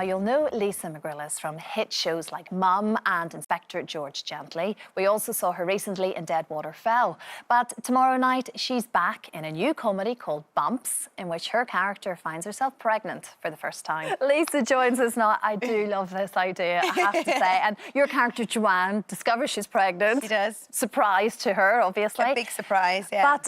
You'll know Lisa McGrillis from hit shows like Mum and Inspector George Gently. We also saw her recently in Dead Water Fell. But tomorrow night, she's back in a new comedy called Bumps, in which her character finds herself pregnant for the first time. Lisa joins us now. I do love this idea, I have to say. And your character, Joanne, discovers she's pregnant. She does. Surprise to her, obviously. A big surprise, yeah. But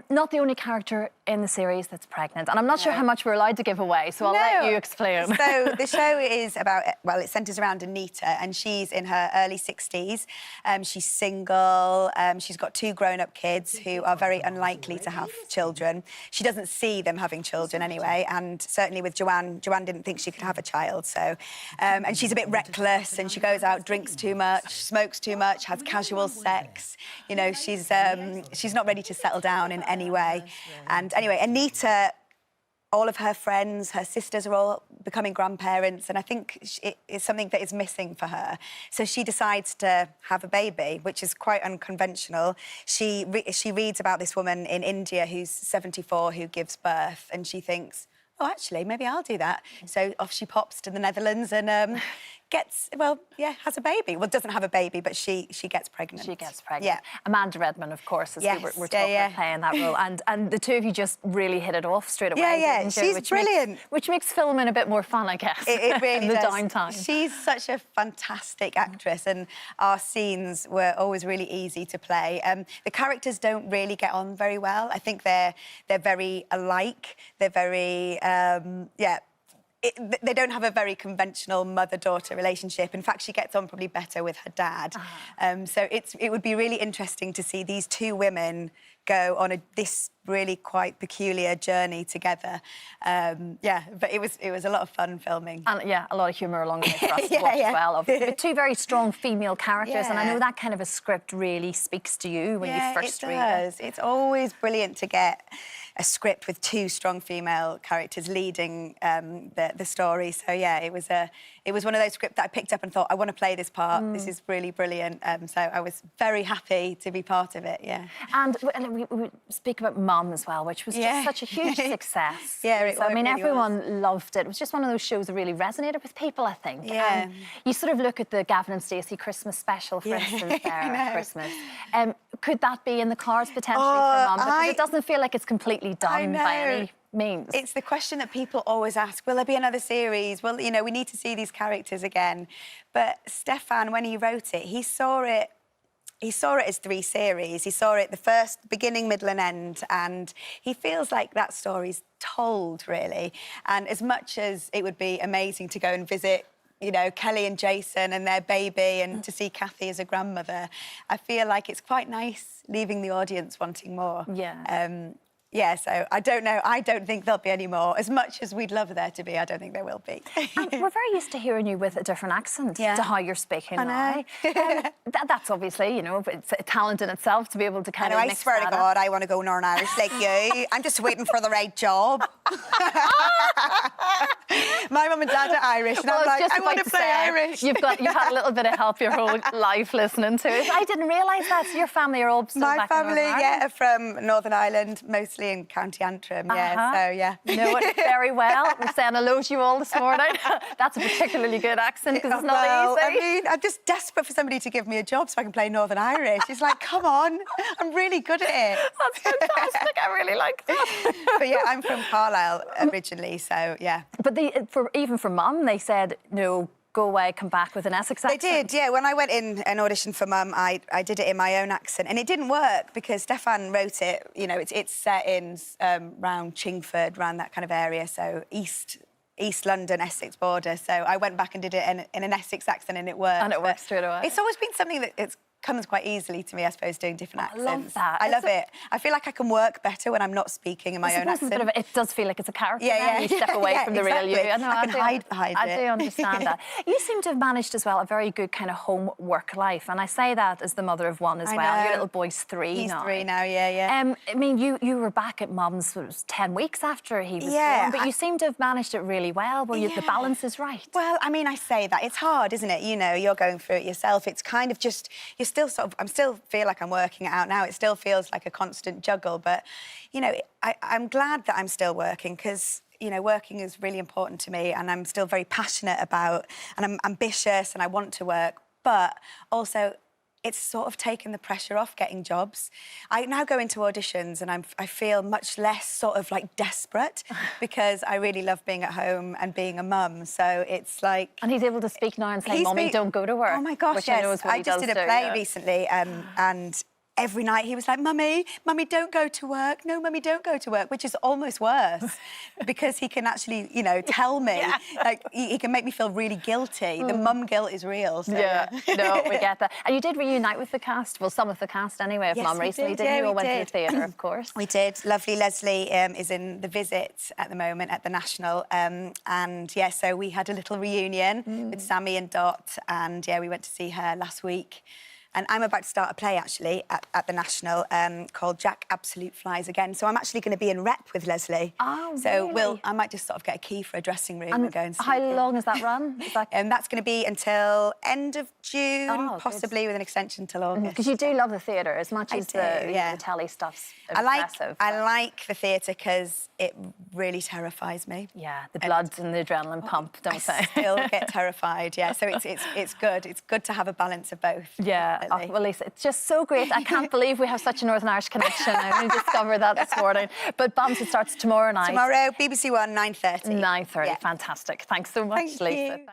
not the only character in the series that's pregnant. And I'm not sure how much we're allowed to give away, so I'll let you explain. So the show is about, well, it centres around Anita, and she's in her early 60s. She's single. She's got 2 grown-up kids who are very unlikely to have children. She doesn't see them having children anyway, and certainly with Joanne didn't think she could have a child. So, and she's a bit reckless, and she goes out, drinks too much, smokes too much, has casual sex. You know, she's not ready to settle down in any way. And anyway, Anita, all of her friends, her sisters are all becoming grandparents, and I think it's something that is missing for her. So she decides to have a baby, which is quite unconventional. She reads about this woman in India who's 74 who gives birth, and she thinks, oh, actually, maybe I'll do that. So off she pops to the Netherlands and has a baby. Well, doesn't have a baby, but she gets pregnant. She gets pregnant. Yeah. Amanda Redman, of course, as we were talking, playing that role. And the two of you just really hit it off straight away. Yeah, she's brilliant. Which makes filming a bit more fun, I guess. It really does. The downtime. She's such a fantastic actress, and our scenes were always really easy to play. The characters don't really get on very well. I think they're very alike. They're very, they don't have a very conventional mother-daughter relationship. In fact, she gets on probably better with her dad. So it would be really interesting to see these 2 women go on this really quite peculiar journey together. But it was a lot of fun filming. And a lot of humour along the way for us to watch as well. Obviously. But 2 very strong female characters, and I know that kind of a script really speaks to you when you first read it. It's always brilliant to get a script with 2 strong female characters leading the story. So yeah, it was one of those scripts that I picked up and thought, I want to play this part. This is really brilliant. So I was very happy to be part of it. Yeah. And we speak about Mum as well, which was just such a huge success. I mean, really everyone loved it. It was just one of those shows that really resonated with people, I think. Yeah. You sort of look at the Gavin and Stacey Christmas special, for instance, there at Christmas. Could that be in the cards potentially for Mum? Because it doesn't feel like it's completely done by any means. It's the question that people always ask, will there be another series? Well, you know, we need to see these characters again. But Stefan, when he wrote it, he saw it as 3 series. He saw it the first, beginning, middle and end, and he feels like that story's told, really. And as much as it would be amazing to go and visit, you know, Kelly and Jason and their baby, and to see Kathy as a grandmother, I feel like it's quite nice leaving the audience wanting more. So I don't know. I don't think there'll be any more. As much as we'd love there to be, I don't think there will be. And we're very used to hearing you with a different accent to how you're speaking now. That's obviously, you know, it's a talent in itself to be able to kind of mix I swear to God, I want to go Northern Irish like you. I'm just waiting for the right job. My mum and dad are Irish, and I'm like, I want to play Irish. You've had a little bit of help your whole life listening to it. I didn't realise that. So your family are all still back in Northern Ireland? Are from Northern Ireland, mostly in County Antrim. You know it very well. We're saying hello to you all this morning. That's a particularly good accent, because it's not easy. I mean, I'm just desperate for somebody to give me a job so I can play Northern Irish. It's like, come on, I'm really good at it. That's fantastic. I really like that. But yeah, I'm from Carlisle originally, so yeah. But even for Mum, they said, no, go away, come back with an Essex accent. They did, yeah. When I went in an audition for Mum, I did it in my own accent, and it didn't work because Stefan wrote it. You know, it's set in round Chingford, around that kind of area, so East London, Essex border. So I went back and did it in an Essex accent, and it worked. And it worked straight away. It's always been something that comes quite easily to me, I suppose, doing different accents. I love that. I love it. I feel like I can work better when I'm not speaking in my own accent. It does feel like it's a character. You step away from the real you. I can hide behind it. I do understand that. You seem to have managed as well a very good kind of home-work life, and I say that as the mother of 1 as well. Your little boy's 3 He's now. 3 now, yeah. I mean, you were back at Mum's 10 weeks after he was born, but you seem to have managed it really well, where the balance is right. Well, I mean, I say that. It's hard, isn't it? You know, you're going through it yourself. It's kind of just, I'm still feel like I'm working it out now. It still feels like a constant juggle, but, you know, I'm glad that I'm still working, because you know, working is really important to me and I'm still very passionate about, and I'm ambitious and I want to work, but also it's sort of taken the pressure off getting jobs. I now go into auditions and I feel much less sort of like desperate because I really love being at home and being a mum. So it's like... And he's able to speak now and say, Mummy, don't go to work. Oh my gosh, which yes. I just did a play yeah. recently and every night he was like, Mummy, don't go to work. No, Mummy, don't go to work, which is almost worse because he can actually, you know, tell me. Yeah. Like, he can make me feel really guilty. The mum guilt is real. So, yeah, no, we get that. And you did reunite with the cast, well, some of the cast anyway, of yes, Mum recently, didn't you? We all went did. to the theatre, of course. We did. Lovely Leslie is in The Visit at the moment at the National. And, yeah, so we had a little reunion with Sammy and Dot. And, yeah, we went to see her last week. And I'm about to start a play, actually, at the National called Jack Absolute Flies Again. So I'm actually going to be in rep with Leslie. Oh, so really? I might just sort of get a key for a dressing room and go and see how her. long is that run? Is that... And that's going to be until end of June, Oh, possibly with an extension till August. Because you do love the theatre as much as the telly stuff's impressive. I like the theatre because it really terrifies me. Yeah, the blood and the adrenaline pump, don't they? I still get terrified, yeah. So it's good. It's good to have a balance of both. Yeah. Oh, well, Lisa, it's just so great. I can't believe we have such a Northern Irish connection. I only discovered that this morning. But Bumps, it starts tomorrow night. Tomorrow, BBC One, 9:30. 9:30. Yeah. Fantastic. Thanks so much, Thank Lisa. you.